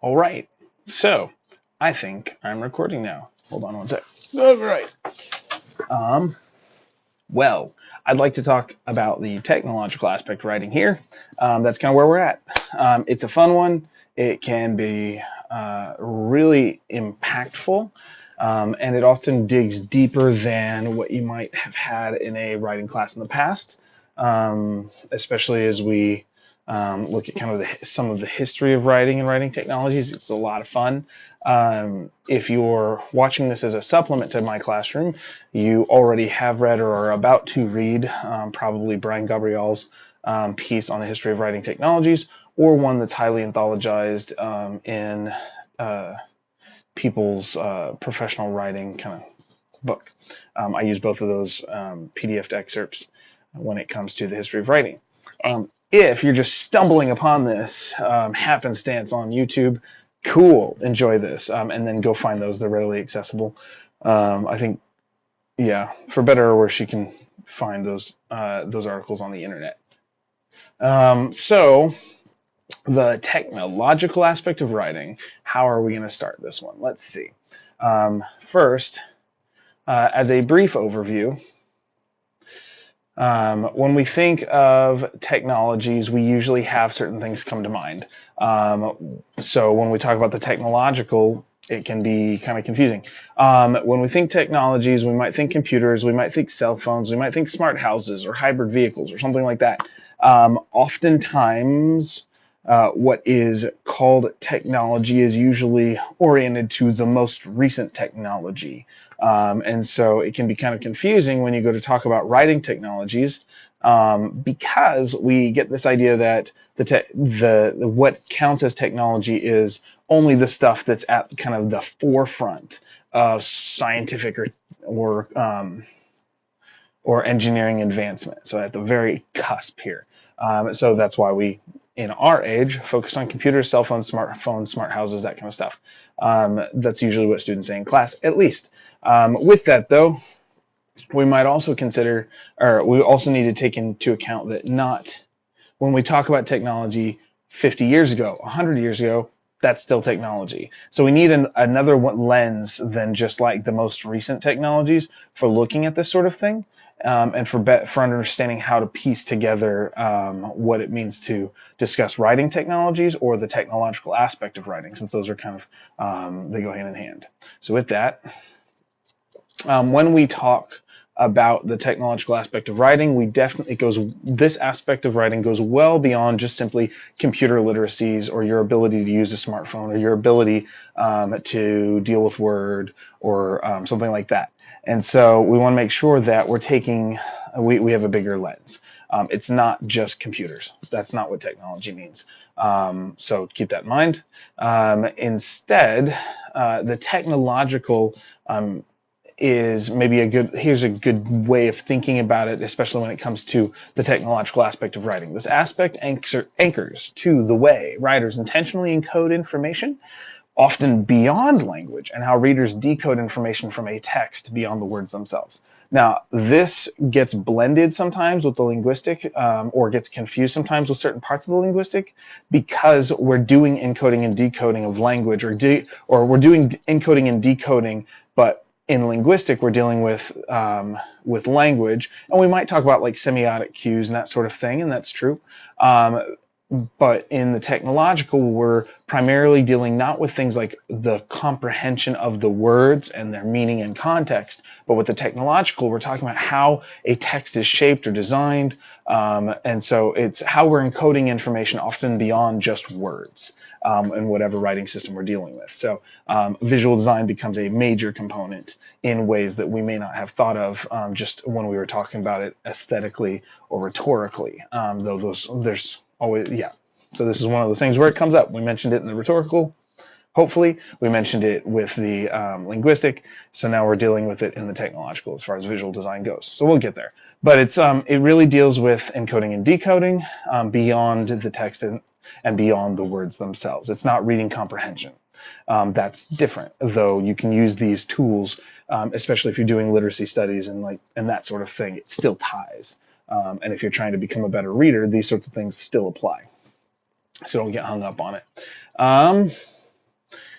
All right, so I think I'm recording now. Hold on one sec. All right. Um, well, I'd like to talk about the technological aspect of writing here. That's kind of where we're at. It's a fun one. It can be really impactful, and it often digs deeper than what you might have had in a writing class in the past, especially as we look at kind of some of the history of writing and writing technologies. It's a lot of fun. If you're watching this as a supplement to my classroom, you already have read or are about to read probably Brian Gabriel's piece on the history of writing technologies, or one that's highly anthologized in people's professional writing kind of book. I use both of those PDF excerpts when it comes to the history of writing. If you're just stumbling upon this happenstance on YouTube, cool, enjoy this, and then go find those. They're readily accessible. I think, yeah, for better or worse, you can find those articles on the internet. So the technological aspect of writing, how are we going to start this one? Let's see. First, as a brief overview, when we think of technologies, we usually have certain things come to mind. So when we talk about the technological, it can be kind of confusing. When we think technologies, we might think computers, we might think cell phones, we might think smart houses or hybrid vehicles or something like that. Oftentimes, what is called technology is usually oriented to the most recent technology. And so it can be kind of confusing when you go to talk about writing technologies, because we get this idea that the what counts as technology is only the stuff that's at kind of the forefront of scientific or engineering advancement. So at the very cusp here. So that's why we, in our age, focus on computers, cell phones, smartphones, smart houses, that kind of stuff. That's usually what students say in class, at least. With that, though, we might also consider, or we also need to take into account that not when we talk about technology 50 years ago, 100 years ago, that's still technology. So we need another lens than just like the most recent technologies for looking at this sort of thing, and for understanding how to piece together what it means to discuss writing technologies or the technological aspect of writing, since those are kind of they go hand in hand. So with that, when we talk about the technological aspect of writing, this aspect of writing goes well beyond just simply computer literacies or your ability to use a smartphone or your ability to deal with Word or something like that. And so we want to make sure that we have a bigger lens. It's not just computers. That's not what technology means. So keep that in mind. Instead, the technological is maybe here's a good way of thinking about it, especially when it comes to the technological aspect of writing. This aspect anchors to the way writers intentionally encode information, often beyond language, and how readers decode information from a text beyond the words themselves. Now, this gets blended sometimes with the linguistic, or gets confused sometimes with certain parts of the linguistic, because we're doing encoding and decoding of language, or we're doing encoding and decoding, but in linguistic, we're dealing with language, and we might talk about like semiotic cues and that sort of thing, and that's true. But in the technological, we're primarily dealing not with things like the comprehension of the words and their meaning and context, but with the technological, we're talking about how a text is shaped or designed. And so it's how we're encoding information often beyond just words, in whatever writing system we're dealing with. So visual design becomes a major component in ways that we may not have thought of just when we were talking about it aesthetically or rhetorically, though there's always, yeah. So this is one of those things where it comes up. We mentioned it in the rhetorical, hopefully. We mentioned it with the linguistic. So now we're dealing with it in the technological as far as visual design goes. So we'll get there. But it really deals with encoding and decoding beyond the text and beyond the words themselves. It's not reading comprehension. That's different, though you can use these tools, especially if you're doing literacy studies and that sort of thing. It still ties. And if you're trying to become a better reader, these sorts of things still apply. So don't get hung up on it.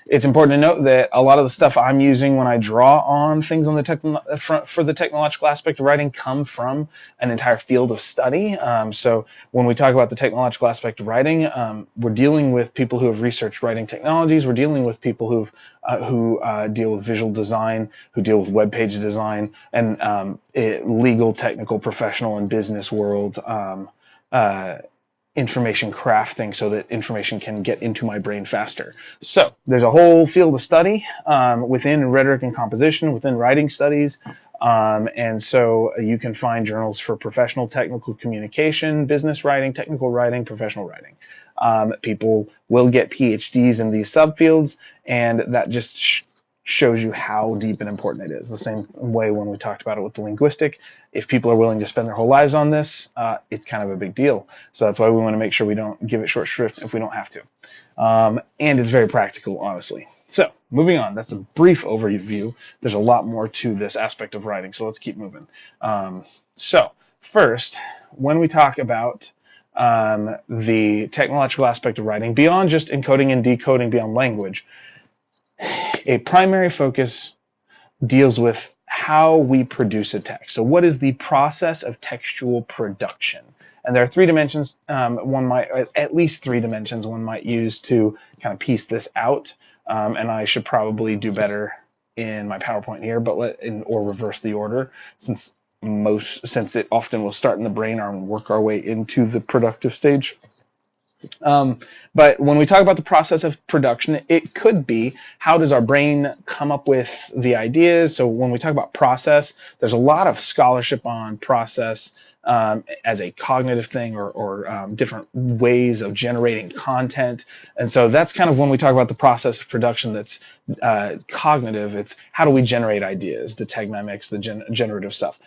It's important to note that a lot of the stuff I'm using when I draw on things on the for the technological aspect of writing come from an entire field of study. So when we talk about the technological aspect of writing, we're dealing with people who have researched writing technologies. We're dealing with people who deal with visual design, who deal with web page design, and legal, technical, professional, and business world. Information crafting so that information can get into my brain faster. So there's a whole field of study within rhetoric and composition, within writing studies. And so you can find journals for professional technical communication, business writing, technical writing, professional writing. People will get PhDs in these subfields, and that just shows you how deep and important it is. The same way when we talked about it with the linguistic, if people are willing to spend their whole lives on this, it's kind of a big deal. So that's why we want to make sure we don't give it short shrift if we don't have to. And it's very practical, honestly. So moving on, that's a brief overview. There's a lot more to this aspect of writing, so let's keep moving. So first, when we talk about the technological aspect of writing, beyond just encoding and decoding beyond language, a primary focus deals with how we produce a text. So what is the process of textual production? And there are three dimensions, at least three dimensions one might use to kind of piece this out. And I should probably do better in my PowerPoint here, but or reverse the order, since it often will start in the brain and work our way into the productive stage. But when we talk about the process of production, it could be how does our brain come up with the ideas. So when we talk about process, there's a lot of scholarship on process as a cognitive thing or different ways of generating content. And so that's kind of when we talk about the process of production that's cognitive. It's how do we generate ideas, the tegmemics, the generative stuff.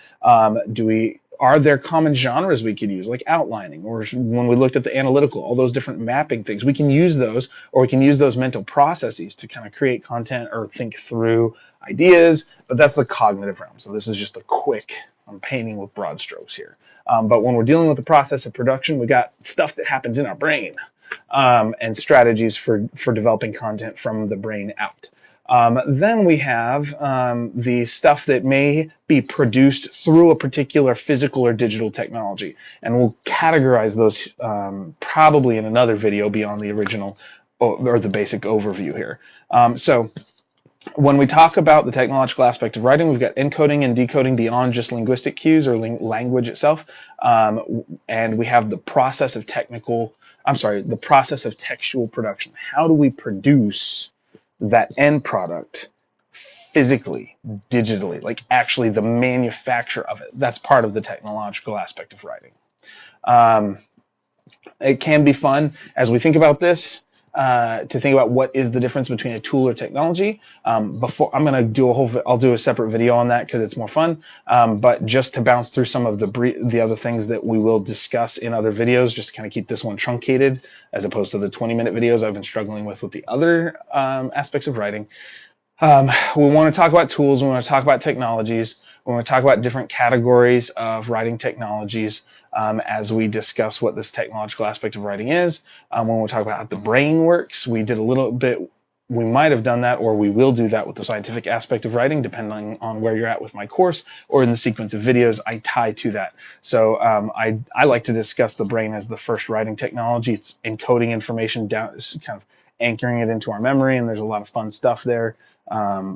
Are there common genres we could use, like outlining, or when we looked at the analytical, all those different mapping things? We can use those, or we can use those mental processes to kind of create content or think through ideas, but that's the cognitive realm. So this is just a quick, I'm painting with broad strokes here. But when we're dealing with the process of production, we got stuff that happens in our brain and strategies for developing content from the brain out. Then we have the stuff that may be produced through a particular physical or digital technology. And we'll categorize those probably in another video beyond the original or the basic overview here. So when we talk about the technological aspect of writing, we've got encoding and decoding beyond just linguistic cues or language itself. And we have the process of the process of textual production. How do we produce that end product physically, digitally, like actually the manufacture of it? That's part of the technological aspect of writing. It can be fun as we think about this to think about what is the difference between a tool or technology. Before I'm going to I'll do a separate video on that because it's more fun. But just to bounce through some of the other things that we will discuss in other videos, just to kind of keep this one truncated as opposed to the 20-minute videos I've been struggling with the other aspects of writing. We want to talk about tools. We want to talk about technologies. We want to talk about different categories of writing technologies as we discuss what this technological aspect of writing is. When we talk about how the brain works, we did a little bit. We might have done that, or we will do that with the scientific aspect of writing, depending on where you're at with my course or in the sequence of videos I tie to that. So I like to discuss the brain as the first writing technology. It's encoding information down, kind of anchoring it into our memory, and there's a lot of fun stuff there.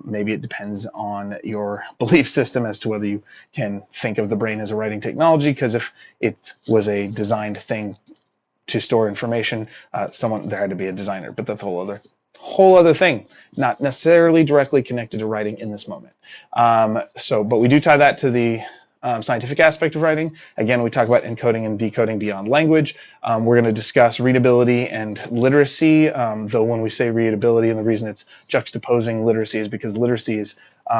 Maybe it depends on your belief system as to whether you can think of the brain as a writing technology, because if it was a designed thing to store information, there had to be a designer, but that's a whole other thing, not necessarily directly connected to writing in this moment. But we do tie that to the scientific aspect of writing. Again, we talk about encoding and decoding beyond language. We're going to discuss readability and literacy, though when we say readability, and the reason it's juxtaposing literacy is because literacy is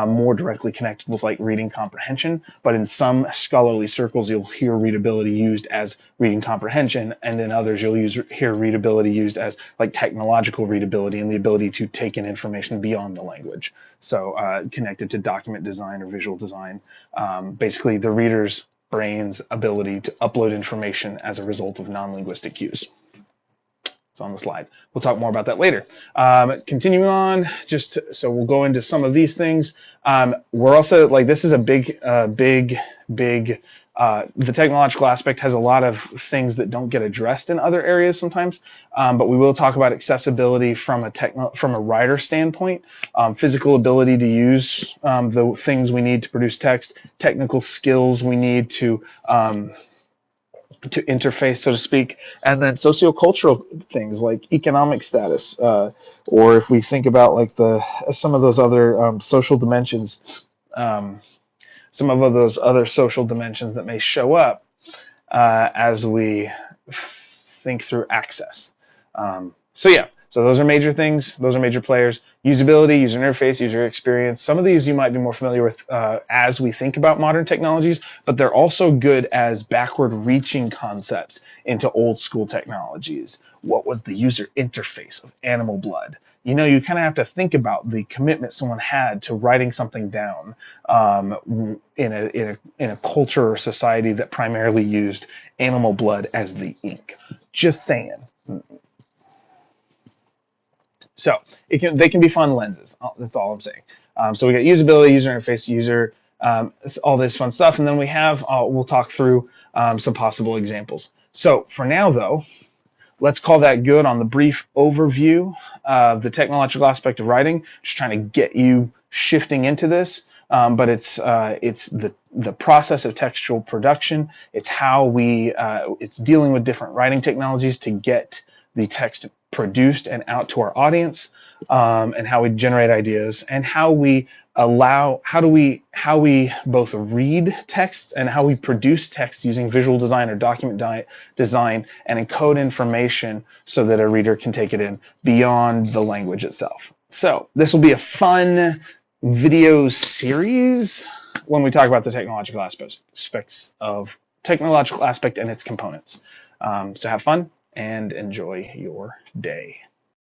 more directly connected with like reading comprehension, but in some scholarly circles you'll hear readability used as reading comprehension, and in others you'll hear readability used as like technological readability and the ability to take in information beyond the language. So connected to document design or visual design, basically the reader's brain's ability to upload information as a result of non-linguistic cues. It's on the slide. We'll talk more about that later. Continuing on, so we'll go into some of these things. We're also like, this is a big. The technological aspect has a lot of things that don't get addressed in other areas sometimes, but we will talk about accessibility from a writer standpoint, physical ability to use the things we need to produce text, technical skills we need to interface, so to speak, and then sociocultural things like economic status, or if we think about like some of those other social dimensions, some of those other social dimensions that may show up as we think through access. So those are major things. Those are major players. Usability, user interface, user experience. Some of these you might be more familiar with as we think about modern technologies, but they're also good as backward-reaching concepts into old-school technologies. What was the user interface of animal blood? You know, you kind of have to think about the commitment someone had to writing something down in a culture or society that primarily used animal blood as the ink. Just saying. So they can be fun lenses. That's all I'm saying. So we got usability, user interface, all this fun stuff, and then we'll talk through some possible examples. So for now, though, let's call that good on the brief overview of the technological aspect of writing. Just trying to get you shifting into this, but it's the process of textual production. It's how it's dealing with different writing technologies to get the text produced and out to our audience, and how we generate ideas, and how we both read texts and how we produce text using visual design or document design and encode information so that a reader can take it in beyond the language itself. So this will be a fun video series when we talk about the technological aspects of technological aspect and its components. So have fun and enjoy your day.